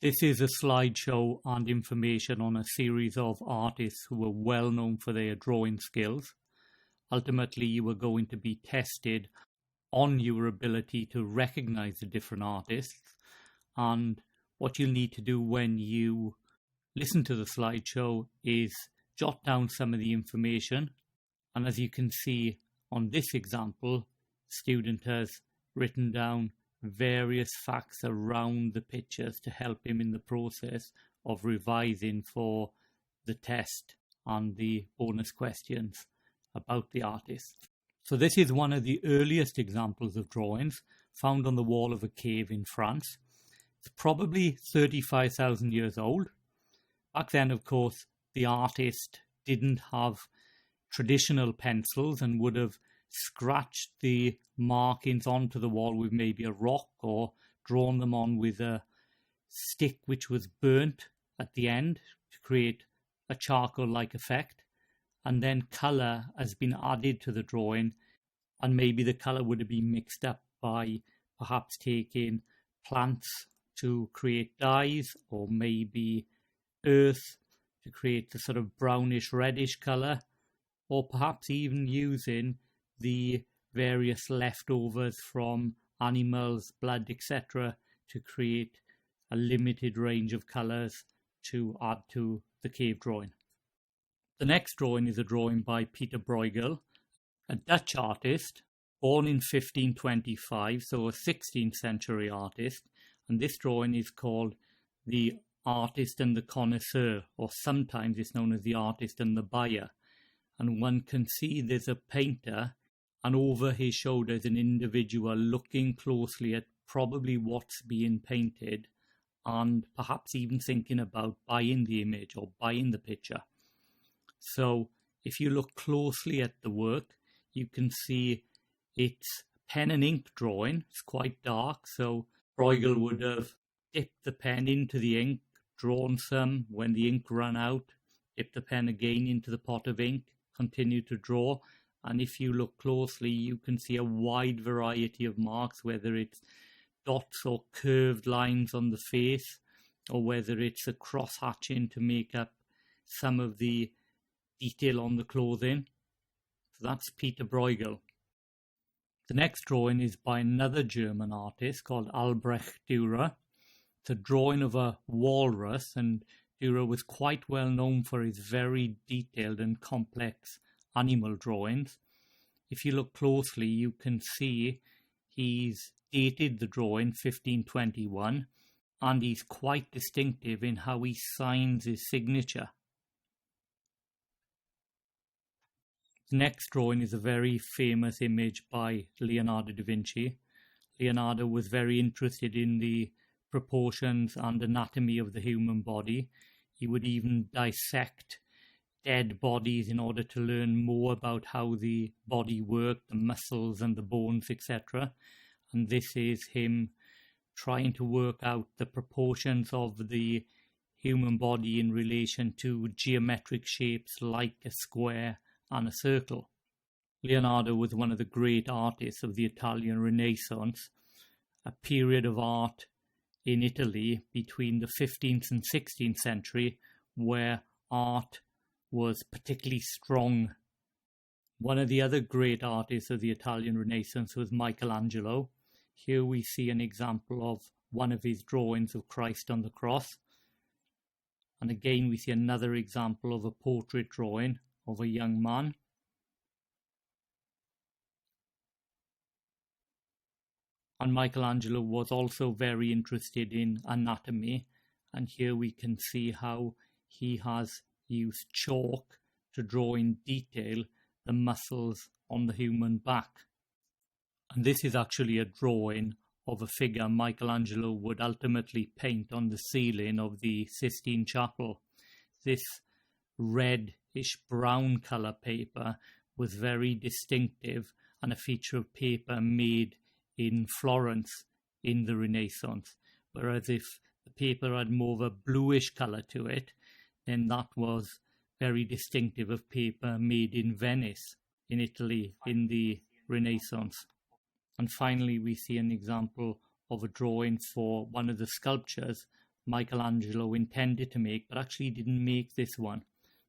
This is a slideshow and information on a series of artists who were well known for their drawing skills. Ultimately, you are going to be tested on your ability to recognize the different artists, and what you'll need to do when you listen to the slideshow is jot down some of the information. And as you can see on this example, the student has written down various facts around the pictures to help him in the process of revising for the test and the bonus questions about the artist. So this is one of the earliest examples of drawings found on the wall of a cave in France. It's probably 35,000 years old. Back then, of course, the artist didn't have traditional pencils and would have scratched the markings onto the wall with maybe a rock or drawn them on with a stick which was burnt at the end to create a charcoal-like effect. And then colour has been added to the drawing, and maybe the colour would have been mixed up by perhaps taking plants to create dyes, or maybe earth to create the sort of brownish reddish colour, or perhaps even using the various leftovers from animals, blood, etc. to create a limited range of colours to add to the cave drawing. The next drawing is a drawing by Pieter Bruegel, a Dutch artist born in 1525, so a 16th century artist, and this drawing is called The Artist and the Connoisseur, or sometimes it's known as The Artist and the Buyer. And one can see there's a painter, and over his shoulder is an individual looking closely at probably what's being painted, and perhaps even thinking about buying the image or buying the picture. So if you look closely at the work, you can see it's pen and ink drawing. It's quite dark, so Bruegel would have dipped the pen into the ink, drawn some. When the ink ran out, dipped the pen again into the pot of ink, continued to draw. And if you look closely, you can see a wide variety of marks, whether it's dots or curved lines on the face, or whether it's a cross-hatching to make up some of the detail on the clothing. So that's Pieter Bruegel. The next drawing is by another German artist called Albrecht Dürer. It's a drawing of a walrus, and Dürer was quite well known for his very detailed and complex animal drawings. If you look closely, you can see he's dated the drawing 1521, and he's quite distinctive in how he signs his signature. The next drawing is a very famous image by Leonardo da Vinci. Leonardo was very interested in the proportions and anatomy of the human body. He would even dissect dead bodies in order to learn more about how the body worked, the muscles and the bones, etc. And this is him trying to work out the proportions of the human body in relation to geometric shapes like a square and a circle. Leonardo was one of the great artists of the Italian Renaissance, a period of art in Italy between the 15th and 16th century where art was particularly strong. One of the other great artists of the Italian Renaissance was Michelangelo. Here we see an example of one of his drawings of Christ on the cross. And again we see another example of a portrait drawing of a young man. And Michelangelo was also very interested in anatomy, and here we can see how he has used chalk to draw in detail the muscles on the human back. And this is actually a drawing of a figure Michelangelo would ultimately paint on the ceiling of the Sistine Chapel. This reddish brown colour paper was very distinctive and a feature of paper made in Florence in the Renaissance, whereas if the paper had more of a bluish colour to it, then that was very distinctive of paper made in Venice in Italy in the Renaissance. And finally we see an example of a drawing for one of the sculptures Michelangelo intended to make, but actually didn't make this one.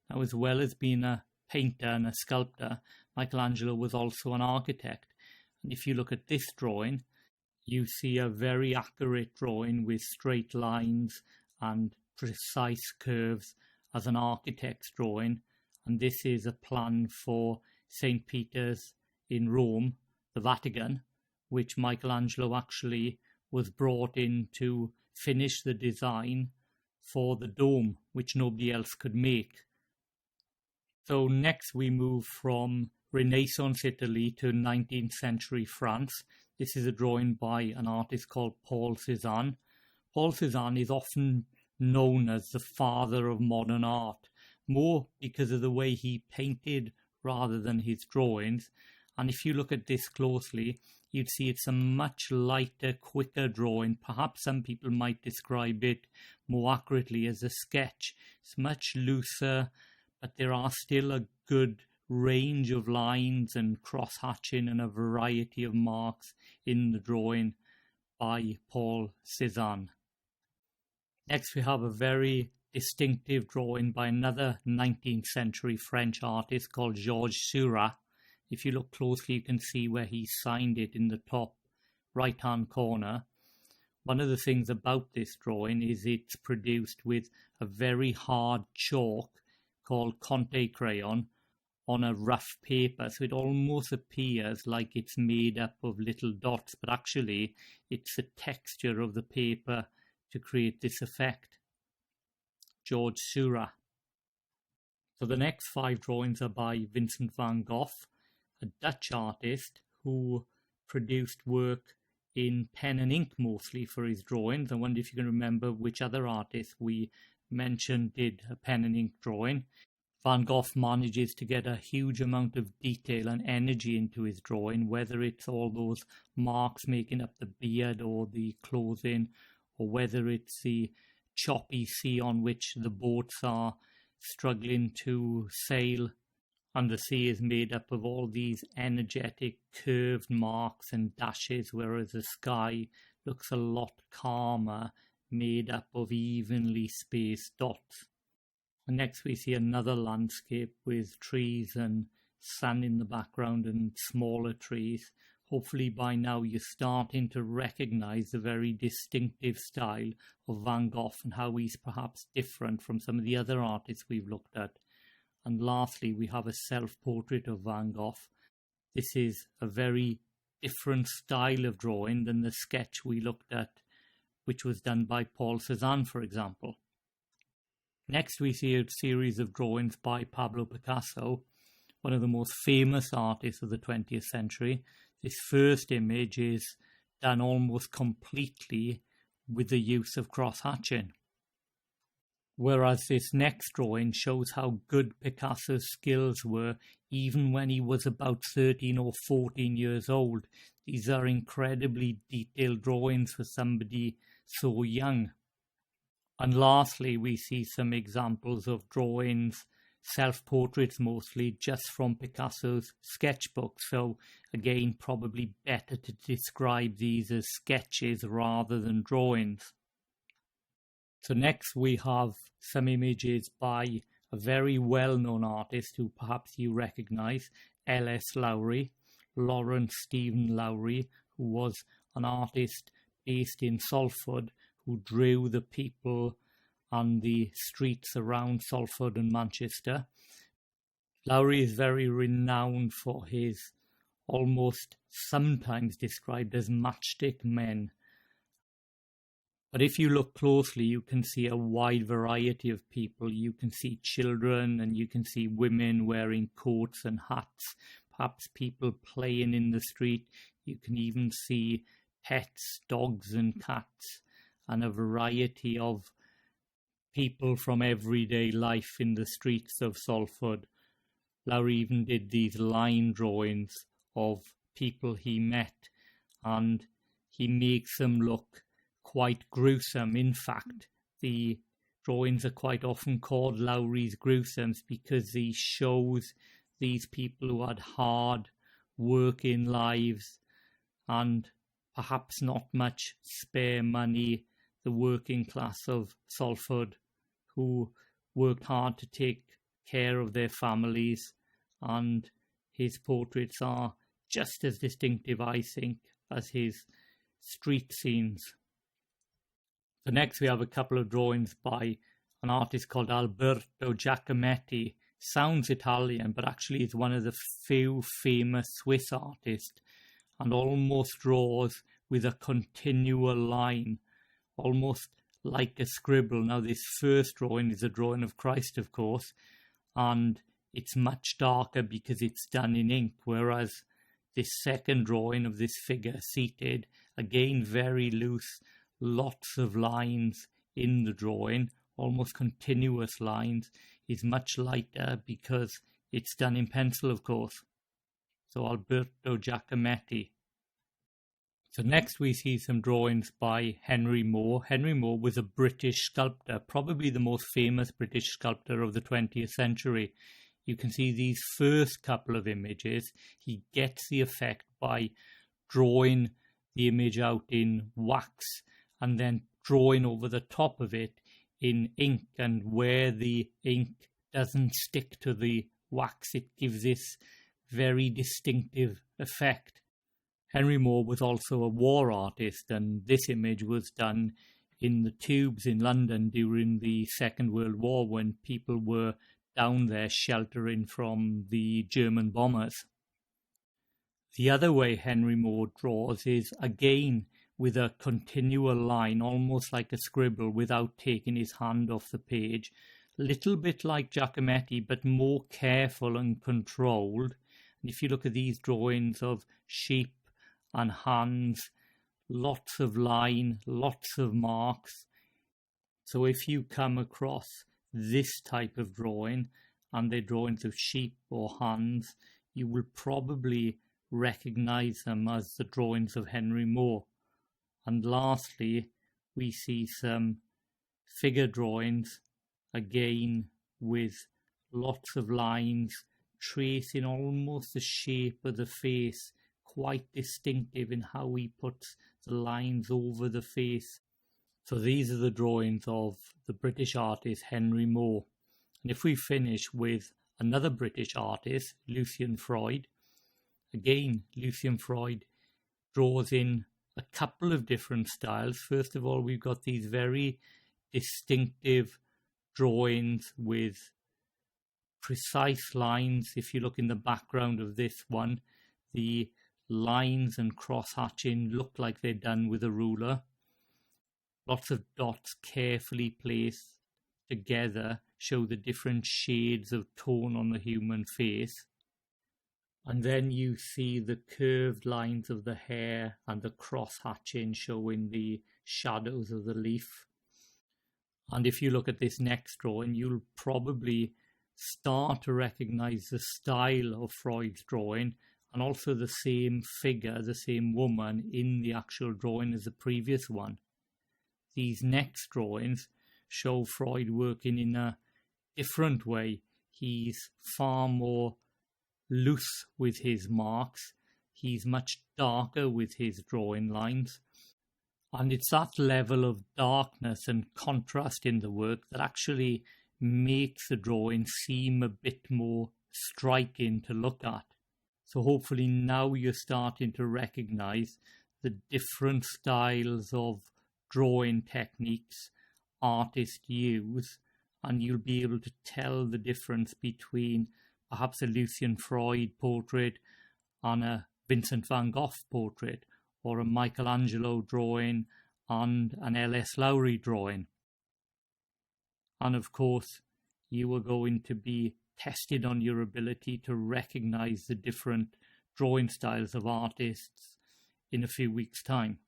Now, as well as being a painter and a sculptor, Michelangelo was also an architect. And if you look at this drawing, you see a very accurate drawing with straight lines and precise curves as an architect's drawing. And this is a plan for St. Peter's in Rome, the Vatican, which Michelangelo actually was brought in to finish the design for the dome, which nobody else could make. So next we move from Renaissance Italy to 19th century France. This is a drawing by an artist called Paul Cézanne. Paul Cézanne is often known as the father of modern art, more because of the way he painted rather than his drawings. And if you look at this closely, you'd see it's a much lighter, quicker drawing. Perhaps some people might describe it more accurately as a sketch. It's much looser, but there are still a good range of lines and cross-hatching and a variety of marks in the drawing by Paul Cézanne. Next we have a very distinctive drawing by another 19th century French artist called Georges Seurat. If you look closely, you can see where he signed it in the top right-hand corner. One of the things about this drawing is it's produced with a very hard chalk called Conte crayon on a rough paper, so it almost appears like it's made up of little dots, but actually it's the texture of the paper to create this effect. Georges Seurat. So the next 5 drawings are by Vincent van Gogh, a Dutch artist who produced work in pen and ink mostly for his drawings. I wonder if you can remember which other artists we mentioned did a pen and ink drawing. Van Gogh manages to get a huge amount of detail and energy into his drawing, whether it's all those marks making up the beard or the clothing, or whether it's the choppy sea on which the boats are struggling to sail. And the sea is made up of all these energetic curved marks and dashes, whereas the sky looks a lot calmer, made up of evenly spaced dots. And next we see another landscape with trees and sun in the background and smaller trees. Hopefully by now you're starting to recognize the very distinctive style of Van Gogh and how he's perhaps different from some of the other artists we've looked at. And lastly, we have a self-portrait of Van Gogh. This is a very different style of drawing than the sketch we looked at, which was done by Paul Cézanne, for example. Next, we see a series of drawings by Pablo Picasso, one of the most famous artists of the 20th century. This first image is done almost completely with the use of cross-hatching, whereas this next drawing shows how good Picasso's skills were even when he was about 13 or 14 years old. These are incredibly detailed drawings for somebody so young. And lastly, we see some examples of drawings, self-portraits mostly, just from Picasso's sketchbook. So again, probably better to describe these as sketches rather than drawings. So next we have some images by a very well-known artist who perhaps you recognize, L.S. Lowry, Lawrence Stephen Lowry, who was an artist based in Salford who drew the people and the streets around Salford and Manchester. Lowry is very renowned for his almost sometimes described as matchstick men. But if you look closely, you can see a wide variety of people. You can see children and you can see women wearing coats and hats, perhaps people playing in the street. You can even see pets, dogs and cats, and a variety of people from everyday life in the streets of Salford. Lowry even did these line drawings of people he met, and he makes them look quite gruesome. In fact, the drawings are quite often called Lowry's gruesomes because he shows these people who had hard working lives and perhaps not much spare money the working class of Salford who worked hard to take care of their families, and his portraits are just as distinctive, I think, as his street scenes. So next we have a couple of drawings by an artist called Alberto Giacometti. Sounds Italian, but actually is one of the few famous Swiss artists, and almost draws with a continual line, almost like a scribble. Now this first drawing is a drawing of Christ, of course, and it's much darker because it's done in ink, whereas this second drawing of this figure seated, again very loose, lots of lines in the drawing, almost continuous lines, is much lighter because it's done in pencil, of course. So Alberto Giacometti. So next we see some drawings by Henry Moore. Henry Moore was a British sculptor, probably the most famous British sculptor of the 20th century. You can see these first couple of images. He gets the effect by drawing the image out in wax and then drawing over the top of it in ink, and where the ink doesn't stick to the wax, it gives this very distinctive effect. Henry Moore was also a war artist, and this image was done in the tubes in London during the Second World War when people were down there sheltering from the German bombers. The other way Henry Moore draws is again with a continual line, almost like a scribble, without taking his hand off the page. Little bit like Giacometti, but more careful and controlled. And if you look at these drawings of sheep and hands, lots of line, lots of marks. So if you come across this type of drawing, and they're drawings of sheep or hands, you will probably recognize them as the drawings of Henry Moore. And lastly, we see some figure drawings, again with lots of lines, tracing almost the shape of the face, quite distinctive in how he puts the lines over the face. So these are the drawings of the British artist Henry Moore. And if we finish with another British artist, Lucian Freud, again, Lucian Freud draws in a couple of different styles. First of all, we've got these very distinctive drawings with precise lines. If you look in the background of this one, the lines and cross-hatching look like they're done with a ruler. Lots of dots carefully placed together show the different shades of tone on the human face. And then you see the curved lines of the hair and the cross-hatching showing the shadows of the leaf. And if you look at this next drawing, you'll probably start to recognize the style of Freud's drawing, and also the same figure, the same woman in the actual drawing as the previous one. These next drawings show Freud working in a different way. He's far more loose with his marks. He's much darker with his drawing lines. And it's that level of darkness and contrast in the work that actually makes the drawing seem a bit more striking to look at. So hopefully now you're starting to recognize the different styles of drawing techniques artists use, and you'll be able to tell the difference between perhaps a Lucian Freud portrait and a Vincent van Gogh portrait, or a Michelangelo drawing and an L.S. Lowry drawing. And of course, you are going to be tested on your ability to recognize the different drawing styles of artists in a few weeks' time.